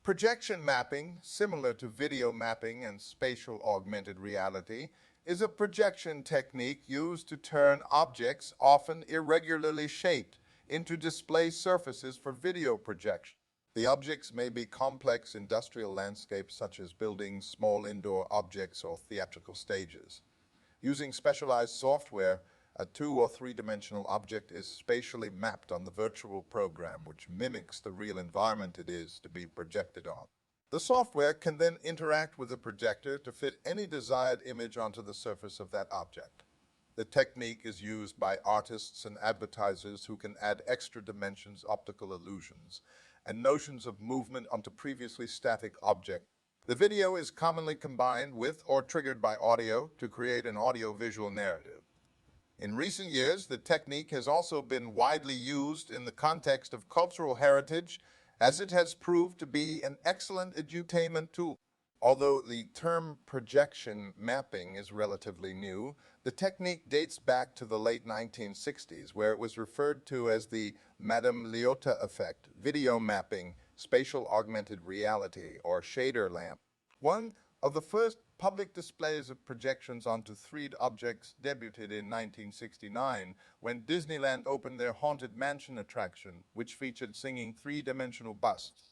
Projection mapping, similar to video mapping and spatial augmented reality, is a projection technique used to turn objects, often irregularly shaped, into display surfaces for video projection. The objects may be complex industrial landscapes such as buildings, small indoor objects, or theatrical stages. Using specialized software, a two- or three-dimensional object is spatially mapped on the virtual program, which mimics the real environment it is to be projected on. The software can then interact with the projector to fit any desired image onto the surface of that object. The technique is used by artists and advertisers who can add extra dimensions, optical illusions, and notions of movement onto previously static objects. The video is commonly combined with or triggered by audio to create an audio-visual narrative. In recent years, the technique has also been widely used in the context of cultural heritage, as it has proved to be an excellent edutainment tool. Although the term projection mapping is relatively new, the technique dates back to the late 1960s, where it was referred to as the Madame Liotta effect, video mapping, spatial augmented reality, or shader lamp. One of the first public displays of projections onto 3D objects debuted in 1969 when Disneyland opened their Haunted Mansion attraction, which featured singing three-dimensional busts.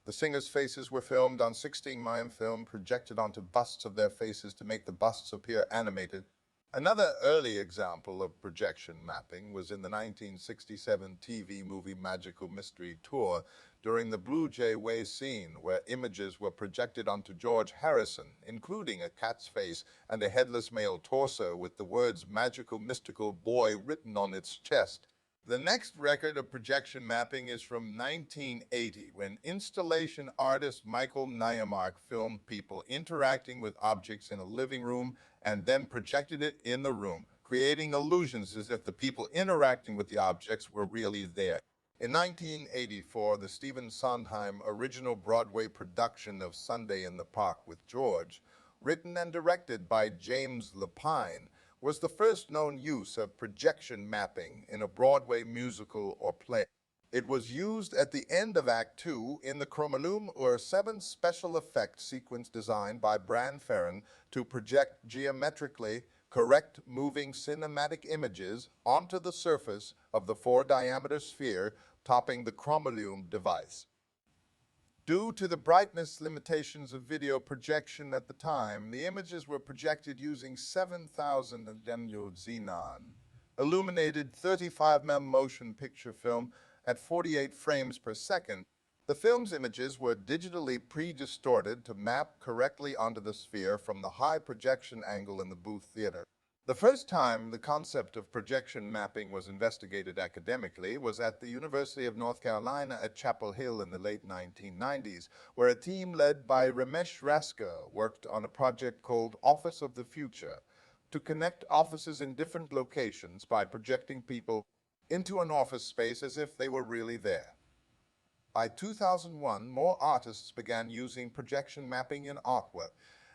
The singers' faces were filmed on 16mm film projected onto busts of their faces to make the busts appear animated. Another early example of projection mapping was in the 1967 TV movie Magical Mystery Tour during the Blue Jay Way scene, where images were projected onto George Harrison, including a cat's face and a headless male torso with the words Magical Mystical Boy written on its chest. The next record of projection mapping is from 1980, when installation artist Michael Nyemark filmed people interacting with objects in a living room and then projected it in the room, creating illusions as if the people interacting with the objects were really there. In 1984, the Stephen Sondheim original Broadway production of Sunday in the Park with George, written and directed by James Lapine, was the first known use of projection mapping in a Broadway musical or play. It was used at the end of Act Two in the Chromalume or 7 special effect sequence designed by Bran Ferren to project geometrically correct moving cinematic images onto the surface of the 4-diameter sphere topping the Chromalume device. Due to the brightness limitations of video projection at the time, the images were projected using 7,000 nm xenon, illuminated 35mm motion picture film at 48 frames per second. The film's images were digitally pre-distorted to map correctly onto the sphere from the high projection angle in the booth theater. The first time the concept of projection mapping was investigated academically was at the University of North Carolina at Chapel Hill in the late 1990s, where a team led by Ramesh Rasker worked on a project called Office of the Future to connect offices in different locations by projecting people into an office space as if they were really there. By 2001, more artists began using projection mapping in artwork,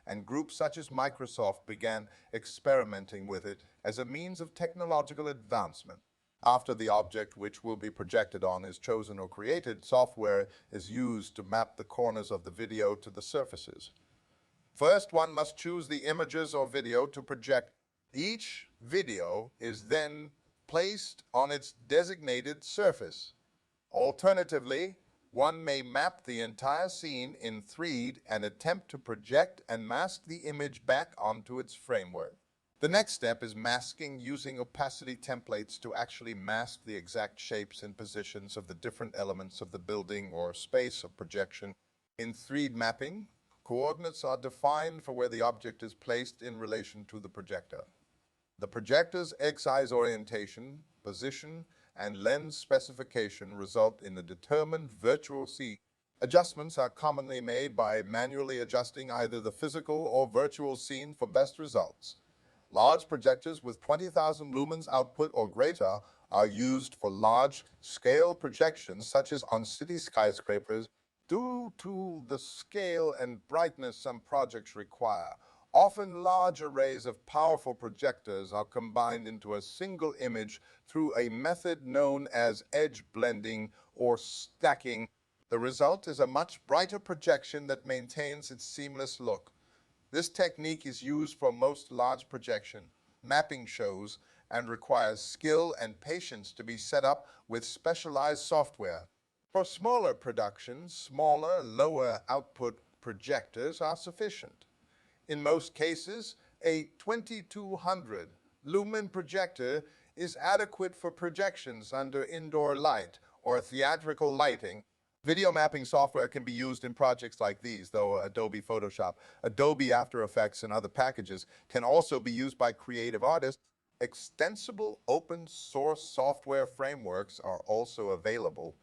and groups such as Microsoft began experimenting with it as a means of technological advancement. After the object which will be projected on is chosen or created, software is used to map the corners of the video to the surfaces. First, one must choose the images or video to project. Each video is then placed on its designated surface. Alternatively, one may map the entire scene in 3D and attempt to project and mask the image back onto its framework. The next step is masking using opacity templates to actually mask the exact shapes and positions of the different elements of the building or space of projection. In 3D mapping, coordinates are defined for where the object is placed in relation to the projector. The projector's X-axis orientation, position, and lens specification result in a determined virtual scene. Adjustments are commonly made by manually adjusting either the physical or virtual scene for best results. Large projectors with 20,000 lumens output or greater are used for large-scale projections such as on city skyscrapers. Due to the scale and brightness some projects require, often large arrays of powerful projectors are combined into a single image through a method known as edge blending or stacking. The result is a much brighter projection that maintains its seamless look. This technique is used for most large projection mapping shows and requires skill and patience to be set up with specialized software. For smaller productions, smaller, lower output projectors are sufficient. In most cases, a 2200 lumen projector is adequate for projections under indoor light or theatrical lighting. Video mapping software can be used in projects like these, though Adobe Photoshop, Adobe After Effects, and other packages can also be used by creative artists. Extensible open source software frameworks are also available.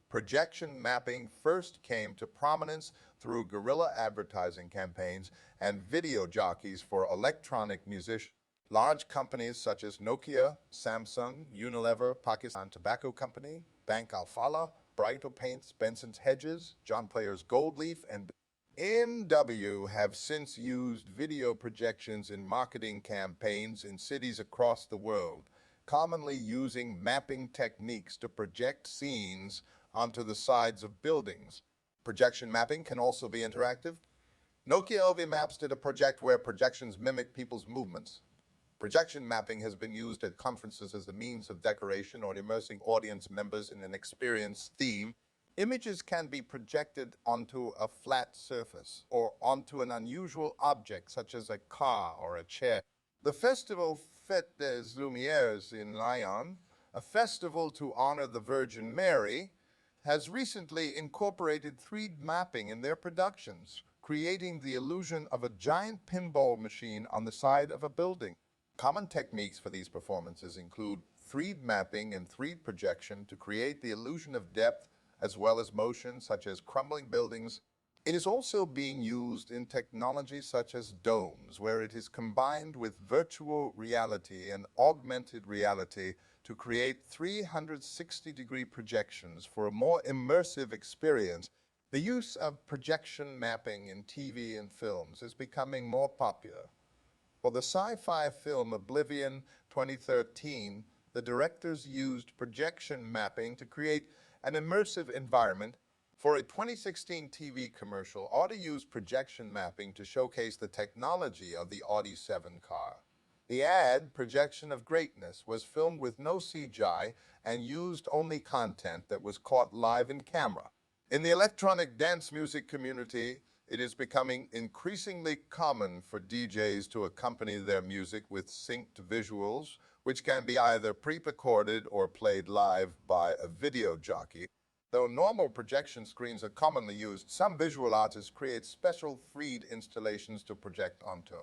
Projection mapping first came to prominence through guerrilla advertising campaigns and video jockeys for electronic musicians. Large companies such as Nokia, Samsung, Unilever, Pakistan Tobacco Company, Bank Alfala, Brighto Paints, Benson's Hedges, John Player's Gold Leaf, and NW have since used video projections in marketing campaigns in cities across the world, commonly using mapping techniques to project scenes onto the sides of buildings. Projection mapping can also be interactive. Nokia OV Maps did a project where projections mimic people's movements. Projection mapping has been used at conferences as a means of decoration or immersing audience members in an experience theme. Images can be projected onto a flat surface or onto an unusual object such as a car or a chair. The festival Fête des Lumières in Lyon, a festival to honor the Virgin Mary, has recently incorporated 3D mapping in their productions, creating the illusion of a giant pinball machine on the side of a building. Common techniques for these performances include 3D mapping and 3D projection to create the illusion of depth as well as motion, such as crumbling buildings. It is also being used in technology such as domes, where it is combined with virtual reality and augmented reality to create 360-degree projections for a more immersive experience. The use of projection mapping in TV and films is becoming more popular. For the sci-fi film Oblivion 2013, the directors used projection mapping to create an immersive environment. For a 2016 TV commercial, Audi used projection mapping to showcase the technology of the Audi 7 car. The ad, Projection of Greatness, was filmed with no CGI and used only content that was caught live in camera. In the electronic dance music community, it is becoming increasingly common for DJs to accompany their music with synced visuals, which can be either pre-recorded or played live by a video jockey. Though normal projection screens are commonly used, some visual artists create special 3D installations to project onto.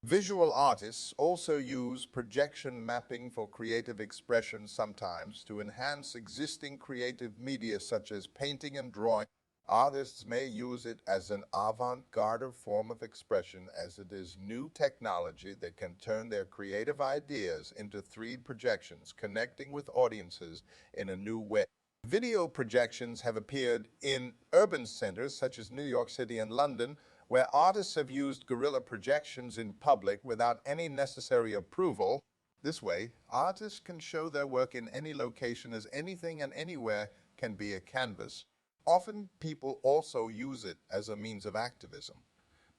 Visual artists also use projection mapping for creative expression sometimes to enhance existing creative media such as painting and drawing. Artists may use it as an avant-garde form of expression, as it is new technology that can turn their creative ideas into 3D projections, connecting with audiences in a new way. Video projections have appeared in urban centers such as New York City and London, where artists have used guerrilla projections in public without any necessary approval. This way, artists can show their work in any location, as anything and anywhere can be a canvas. Often, people also use it as a means of activism.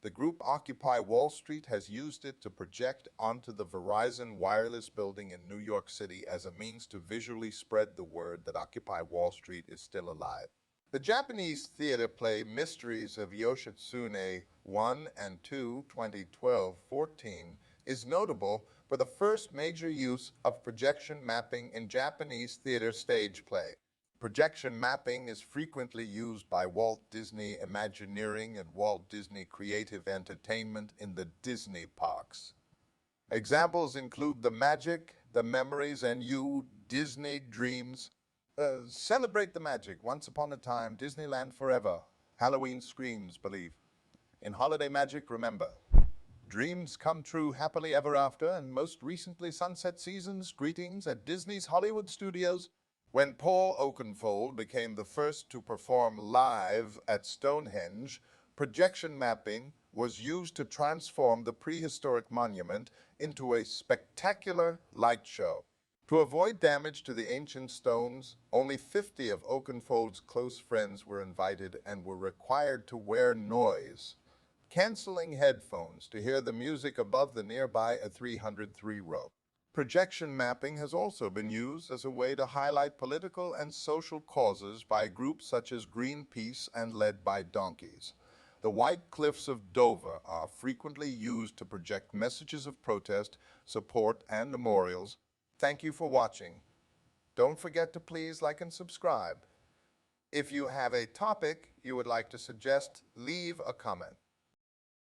The group Occupy Wall Street has used it to project onto the Verizon wireless building in New York City as a means to visually spread the word that Occupy Wall Street is still alive. The Japanese theater play Mysteries of Yoshitsune 1 and 2, 2012-14, is notable for the first major use of projection mapping in Japanese theater stage play. Projection mapping is frequently used by Walt Disney Imagineering and Walt Disney Creative Entertainment in the Disney parks. Examples include The Magic, The Memories, and You, Disney Dreams. Celebrate the magic. Once upon a time, Disneyland forever. Halloween screams, believe. In Holiday Magic, remember. Dreams come true happily ever after, and most recently Sunset Seasons, greetings at Disney's Hollywood Studios. When Paul Oakenfold became the first to perform live at Stonehenge, projection mapping was used to transform the prehistoric monument into a spectacular light show. To avoid damage to the ancient stones, only 50 of Oakenfold's close friends were invited and were required to wear noise, canceling headphones to hear the music above the nearby A303 rope. Projection mapping has also been used as a way to highlight political and social causes by groups such as Greenpeace and Led by Donkeys. The White Cliffs of Dover are frequently used to project messages of protest, support, and memorials. Thank you for watching. Don't forget to please like and subscribe. If you have a topic you would like to suggest, leave a comment.